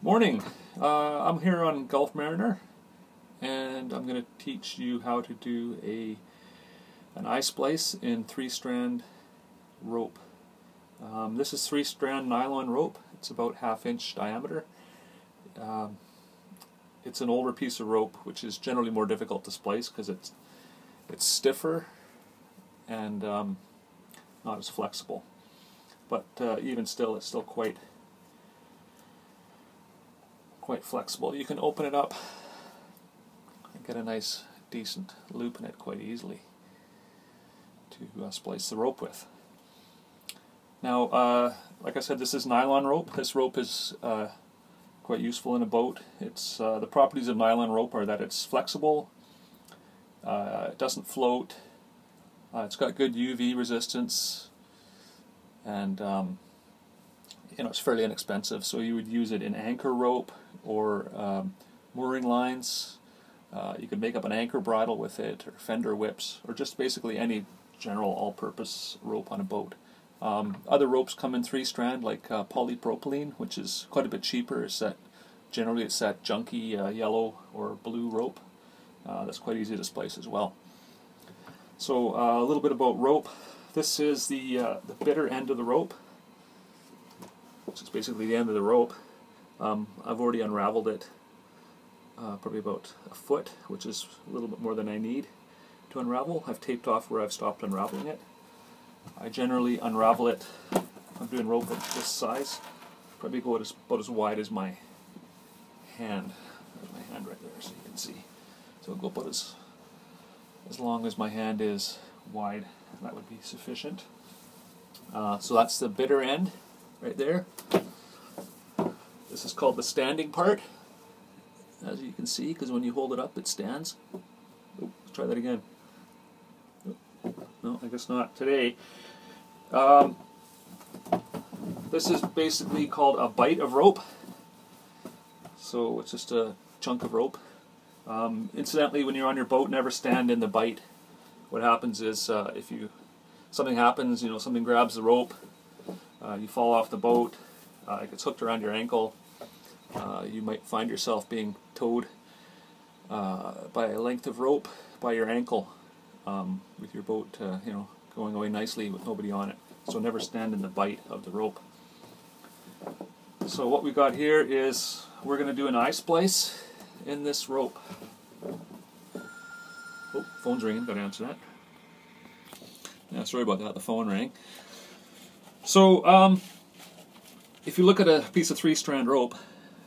Morning. I'm here on Gulf Mariner, and I'm going to teach you how to do an I-splice in 3-strand rope. This is 3-strand nylon rope. It's about 1/2 inch diameter. It's an older piece of rope, which is generally more difficult to splice because it's stiffer and not as flexible. But even still, it's still quite flexible. You can open it up and get a nice decent loop in it quite easily to splice the rope with. Now, like I said, this is nylon rope. This rope is quite useful in a boat. It's the properties of nylon rope are that it's flexible, it doesn't float, it's got good UV resistance, and it's fairly inexpensive. So you would use it in anchor rope or mooring lines. You could make up an anchor bridle with it, or fender whips, or just basically any general all-purpose rope on a boat. Other ropes come in 3-strand, like polypropylene, which is quite a bit cheaper. Generally it's that junky yellow or blue rope. That's quite easy to splice as well. So a little bit about rope. This is the bitter end of the rope, which is basically the end of the rope. I've already unraveled it probably about a foot, which is a little bit more than I need to unravel. I've taped off where I've stopped unraveling it. I generally unravel it. I'm doing rope of this size. Probably go about as wide as my hand. There's my hand right there, so you can see. So it'll go about as long as my hand is wide. That would be sufficient. So that's the bitter end right there. This is called the standing part, as you can see, because when you hold it up, it stands. Oh, let's try that again. No, I guess not today. This is basically called a bight of rope. So it's just a chunk of rope. Incidentally, when you're on your boat, never stand in the bight. What happens is if something happens, something grabs the rope, you fall off the boat, it gets hooked around your ankle, you might find yourself being towed by a length of rope by your ankle, with your boat going away nicely with nobody on it. So never stand in the bight of the rope. So what we got here is we're going to do an I-splice in this rope. Oh, phone's ringing, gotta answer that. Yeah, sorry about that, the phone rang. So if you look at a piece of 3-strand rope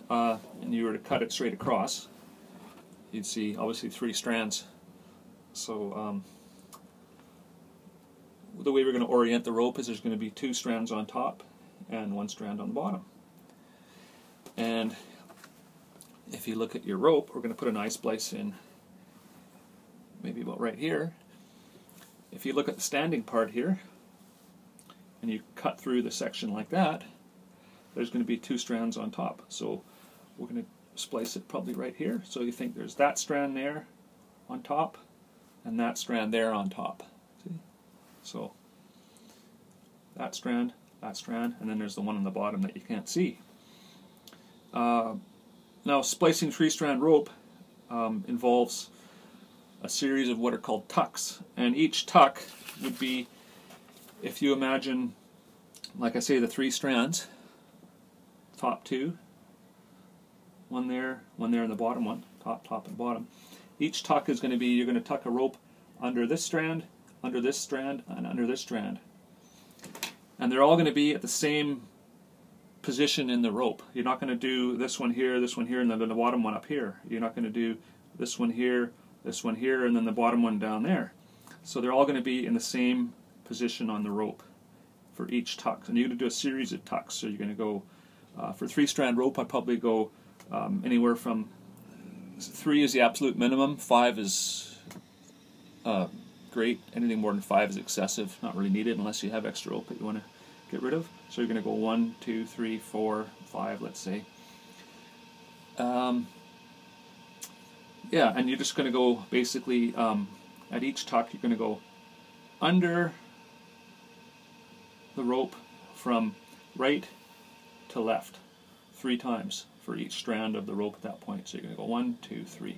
and you were to cut it straight across, you'd see obviously 3 strands. So the way we're going to orient the rope is there's going to be 2 strands on top and 1 strand on the bottom. And if you look at your rope, we're going to put an I-splice in maybe about right here. If you look at the standing part here and you cut through the section like that, there's going to be 2 strands on top. So we're going to splice it probably right here. So you think there's that strand there on top and that strand there on top. See? So that strand, and then there's the one on the bottom that you can't see. Now, splicing 3-strand rope involves a series of what are called tucks, and each tuck would be, if you imagine, like I say, the 3 strands, top 2, one there, and the bottom one, top, and bottom. Each tuck is going to be, you're going to tuck a rope under this strand, and under this strand. And they're all going to be at the same position in the rope. You're not going to do this one here, and then the bottom one up here. You're not going to do this one here, and then the bottom one down there. So they're all going to be in the same position on the rope for each tuck. And you're going to do a series of tucks. So you're going to go, for 3-strand rope, I'd probably go anywhere from 3 is the absolute minimum, 5 is great, anything more than 5 is excessive, not really needed unless you have extra rope that you want to get rid of. So you're going to go 1, 2, 3, 4, 5, let's say. Yeah, and you're just going to go basically at each tuck. You're going to go under the rope from right to left 3 times. for each strand of the rope at that point. So you're going to go 1, 2, 3.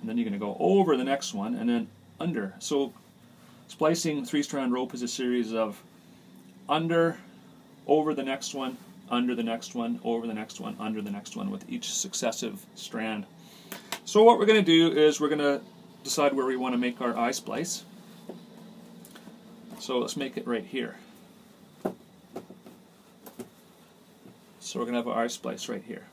And then you're going to go over the next one and then under. So splicing 3-strand rope is a series of under, over the next one, under the next one, over the next one, under the next one with each successive strand. So what we're going to do is we're going to decide where we want to make our eye splice. So let's make it right here. So we're going to have our eye splice right here.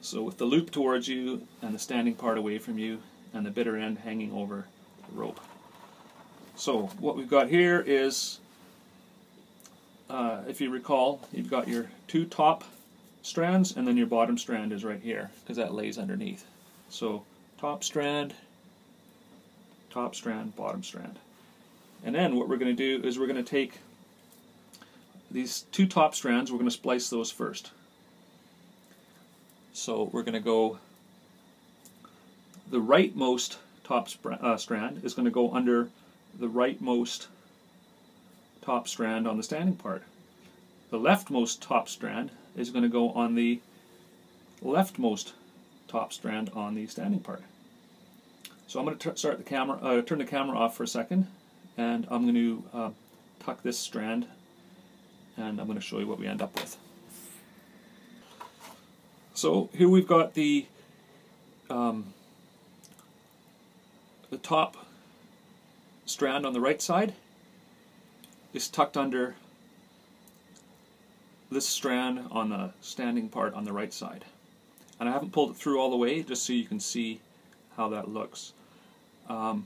So with the loop towards you and the standing part away from you and the bitter end hanging over the rope. So what we've got here is, if you recall, you've got your 2 top strands and then your bottom strand is right here because that lays underneath. So top strand, bottom strand. And then what we're going to do is we're going to take these 2 top strands, we're going to splice those first. So we're going to go, the rightmost top strand is going to go under the rightmost top strand on the standing part. The leftmost top strand is going to go on the leftmost top strand on the standing part. So I'm going to turn the camera off for a second, and I'm going to tuck this strand, and I'm going to show you what we end up with. So here we've got the top strand on the right side is tucked under this strand on the standing part on the right side. And I haven't pulled it through all the way just so you can see how that looks. Now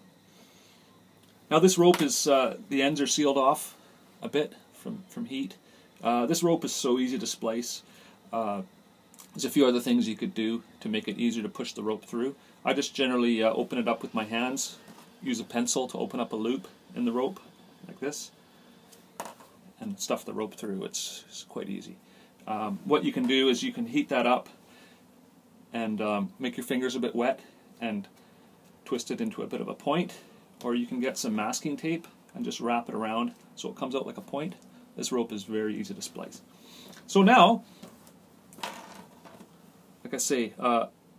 this rope is, the ends are sealed off a bit from heat. This rope is so easy to splice. There's a few other things you could do to make it easier to push the rope through. I just generally open it up with my hands, use a pencil to open up a loop in the rope, like this, and stuff the rope through. It's quite easy. What you can do is you can heat that up and make your fingers a bit wet and twist it into a bit of a point, or you can get some masking tape and just wrap it around so it comes out like a point. This rope is very easy to splice. So now, like I say,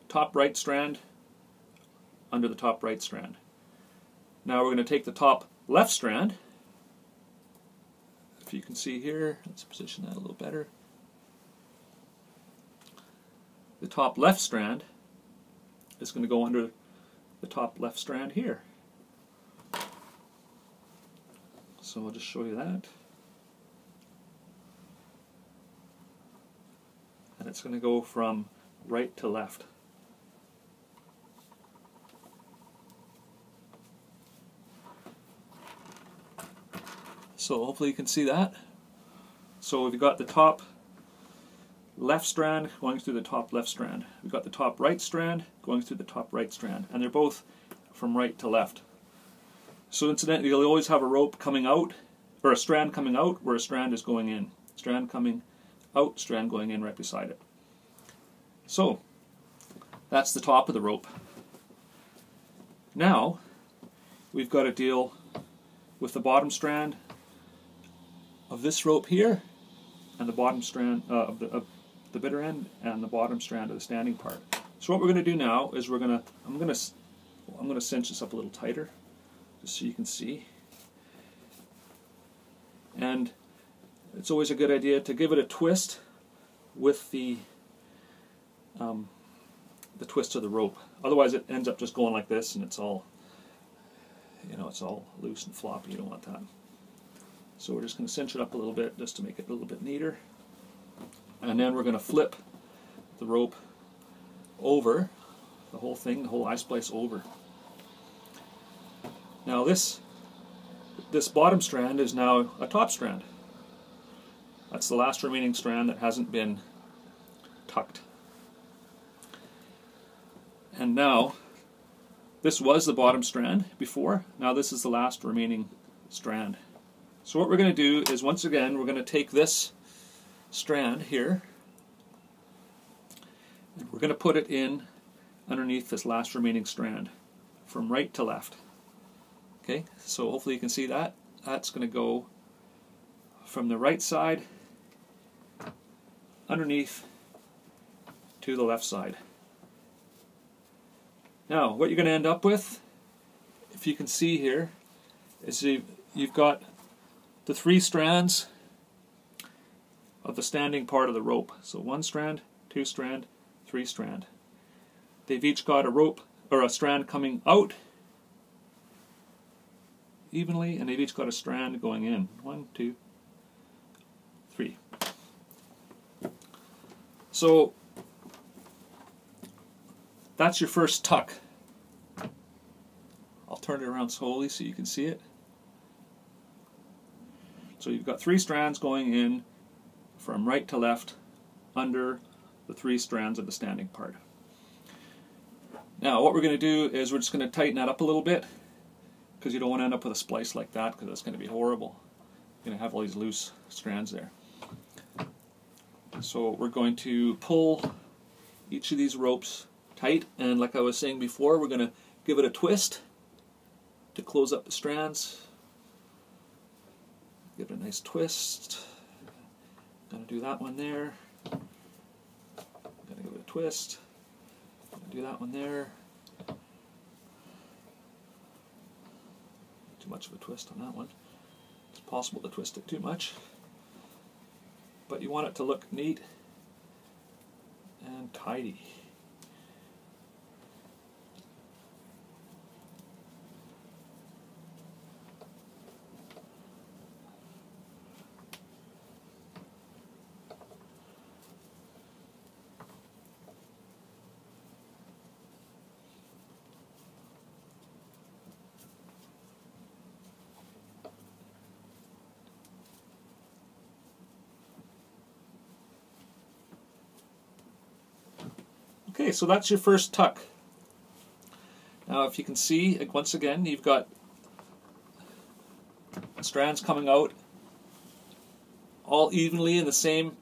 top right strand under the top right strand. Now we're going to take the top left strand. If you can see here, let's position that a little better. The top left strand is going to go under the top left strand here. So I'll just show you that. And it's going to go from right to left. So hopefully you can see that. So we've got the top left strand going through the top left strand. We've got the top right strand going through the top right strand. And they're both from right to left. So incidentally, you'll always have a rope coming out, or a strand coming out where a strand is going in. Strand coming out, strand going in right beside it. So that's the top of the rope. Now we've got to deal with the bottom strand of this rope here, and the bottom strand of the bitter end, and the bottom strand of the standing part. So what we're going to do now is I'm going to cinch this up a little tighter, just so you can see. And it's always a good idea to give it a twist with the twist of the rope. Otherwise, it ends up just going like this, and it's all, it's all loose and floppy. You don't want that. So we're just going to cinch it up a little bit just to make it a little bit neater. And then we're going to flip the rope over, the whole thing, the whole eye splice over. Now this bottom strand is now a top strand. That's the last remaining strand that hasn't been tucked. And now, this was the bottom strand before. Now this is the last remaining strand. So what we're going to do is, once again, we're going to take this strand here, and we're going to put it in underneath this last remaining strand, from right to left. Okay, so hopefully you can see that. That's going to go from the right side, underneath to the left side. Now, what you're going to end up with, if you can see here, is you've got the 3 strands of the standing part of the rope. So 1 strand, 2 strand, 3 strand. They've each got a rope or a strand coming out evenly, and they've each got a strand going in. 1, 2, 3. So that's your first tuck. I'll turn it around slowly so you can see it. So you've got 3 strands going in from right to left under the 3 strands of the standing part. Now what we're going to do is we're just going to tighten that up a little bit, because you don't want to end up with a splice like that, because that's going to be horrible. You're going to have all these loose strands there. So we're going to pull each of these ropes tight, and like I was saying before, we're going to give it a twist to close up the strands. Give it a nice twist. Going to do that one there. Going to give it a twist. Going to do that one there. Too much of a twist on that one. It's possible to twist it too much, but you want it to look neat and tidy. Okay, so that's your first tuck. Now if you can see, once again, you've got strands coming out all evenly in the same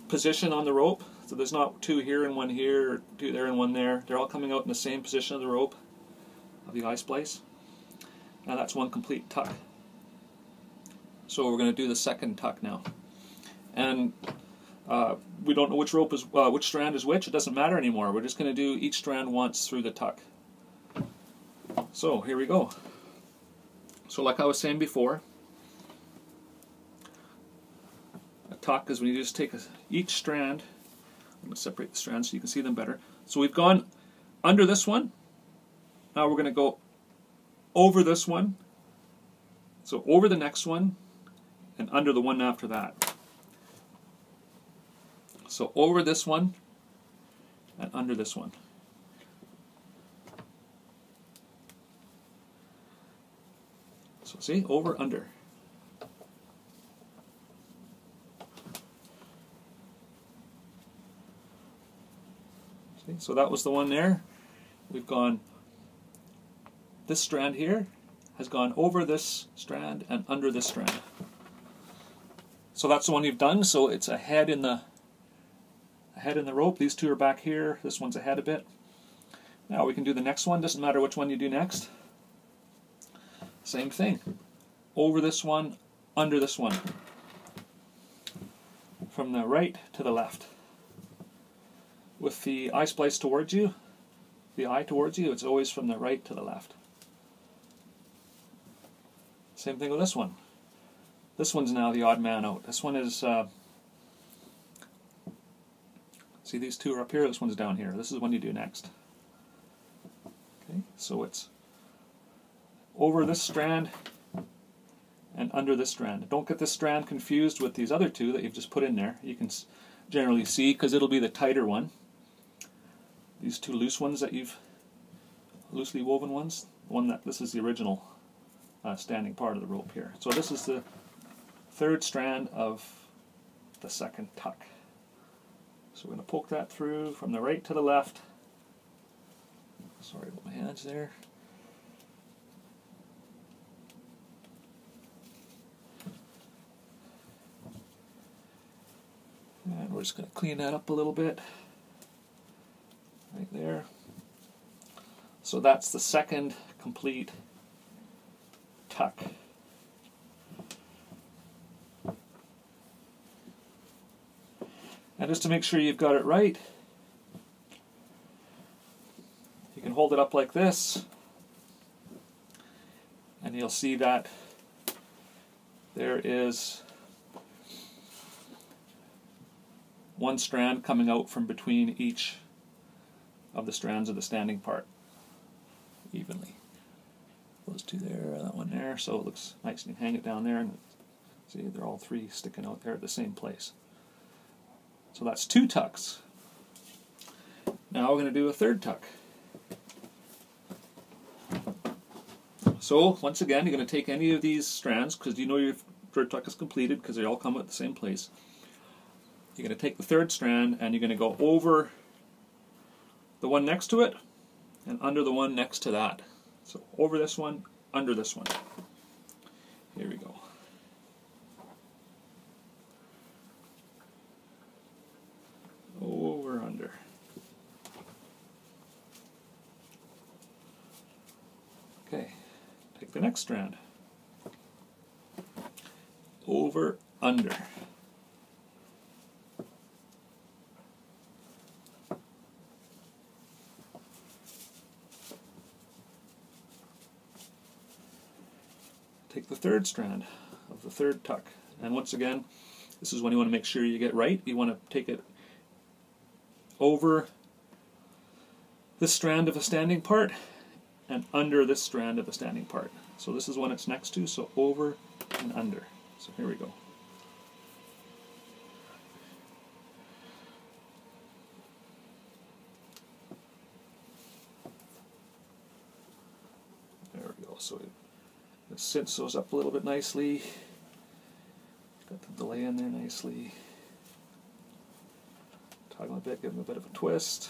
position on the rope. So there's not 2 here and 1 here, or 2 there and 1 there. They're all coming out in the same position of the rope, of the I-splice. Now that's one complete tuck. So we're going to do the second tuck now. And we don't know which rope is which strand is which. It doesn't matter anymore. We're just going to do each strand once through the tuck. So here we go. So like I was saying before, a tuck is when you just take each strand. I'm going to separate the strands so you can see them better. So we've gone under this one. Now we're going to go over this one. So over the next one and under the one after that. So over this one and under this one. So see, over, under. See, so that was the one there. We've gone, this strand here has gone over this strand and under this strand. So that's the one you've done. So it's ahead in the rope. These 2 are back here. This one's ahead a bit. Now we can do the next one. Doesn't matter which one you do next. Same thing. Over this one, under this one. From the right to the left. With the I-splice towards you, the eye towards you, it's always from the right to the left. Same thing with this one. This one's now the odd man out. This one is... see, these 2 are up here, this one's down here. This is when you do next. Okay, so it's over this strand and under this strand. Don't get this strand confused with these other 2 that you've just put in there. You can generally see, because it'll be the tighter one. These 2 loose ones that you've, loosely woven ones, this is the original standing part of the rope here. So this is the 3rd strand of the second tuck. So we're going to poke that through from the right to the left. Sorry about my hands there. And we're just going to clean that up a little bit. Right there. So that's the second complete tuck. And just to make sure you've got it right, hold it up like this, and you'll see that there is one strand coming out from between each of the strands of the standing part evenly. Those two there, that one there, so it looks nice. And you hang it down there and see they're all three sticking out there at the same place. So that's 2 tucks. Now we're going to do a 3rd tuck. So once again, you're going to take any of these strands, because you know your 3rd tuck is completed because they all come at the same place. You're going to take the 3rd strand and you're going to go over the one next to it and under the one next to that. So over this one, under this one. Here we go. Over, under. Okay, take the next strand. Over, under. Take the 3rd strand of the 3rd tuck, and once again, this is when you want to make sure you get right. You want to take it over this strand of a standing part and under this strand of a standing part. So this is when it's next to, so over and under. So here we go. There we go. So it cinches those up a little bit nicely. Got the delay in there nicely. Tug them a bit, give them a bit of a twist.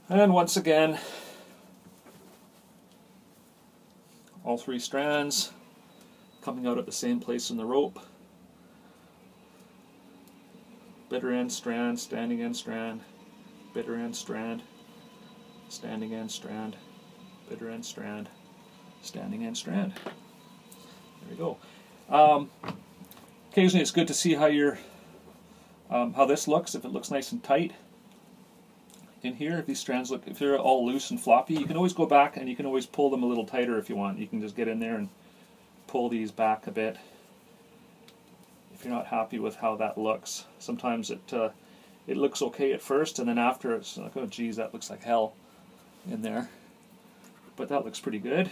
And once again, all 3 strands coming out at the same place in the rope. Bitter end strand, standing end strand, bitter end strand, standing end strand, bitter end strand, standing end strand. There we go. Occasionally it's good to see how your how this looks. If it looks nice and tight in here, if these strands look, if they're all loose and floppy, you can always go back and you can always pull them a little tighter if you want. You can just get in there and pull these back a bit if you're not happy with how that looks. Sometimes it looks okay at first, and then after it's like, oh geez, that looks like hell in there. But that looks pretty good.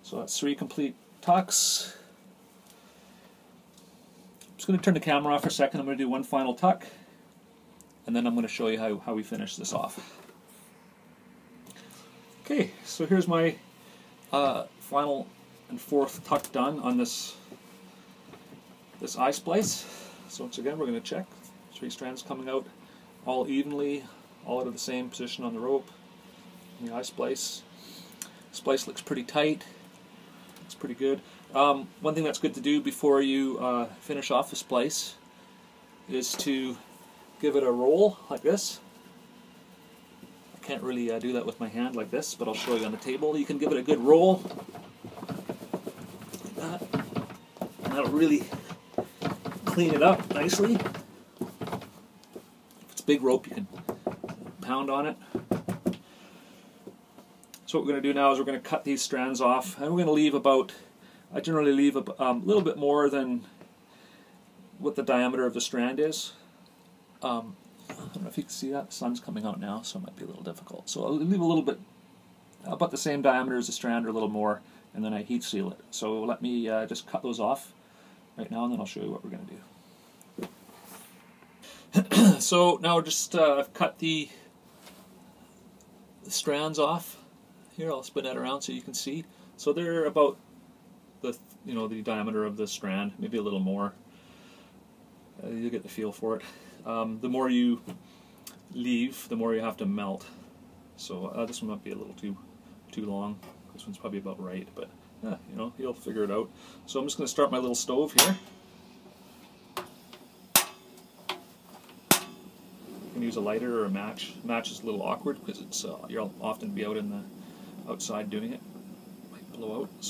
So that's 3 complete tucks. I'm just going to turn the camera off for a second. I'm going to do one final tuck, and then I'm going to show you how we finish this off. Okay, so here's my final and 4th tuck done on this eye splice. So once again, we're going to check 3 strands coming out all evenly, all out of the same position on the rope. And the eye splice. Splice looks pretty tight. It's pretty good. One thing that's good to do before you finish off the splice is to give it a roll like this. I can't really do that with my hand like this, but I'll show you on the table. You can give it a good roll like that, and that'll really clean it up nicely. If it's big rope, you can pound on it. So what we're going to do now is we're going to cut these strands off, and we're going to leave about, I generally leave a little bit more than what the diameter of the strand is. I don't know if you can see that, the sun's coming out now, so it might be a little difficult. So I'll leave a little bit, about the same diameter as the strand or a little more, and then I heat seal it. So let me just cut those off right now, and then I'll show you what we're going to do. So now just I've cut the strands off. Here, I'll spin that around so you can see. So they're about the the diameter of the strand, maybe a little more. You'll get the feel for it. The more you leave, the more you have to melt. So this one might be a little too long. This one's probably about right, but you'll figure it out. So I'm just going to start my little stove here. You can use a lighter or a match. A match is a little awkward because it's you'll often be out in the outside doing it. Might blow out. So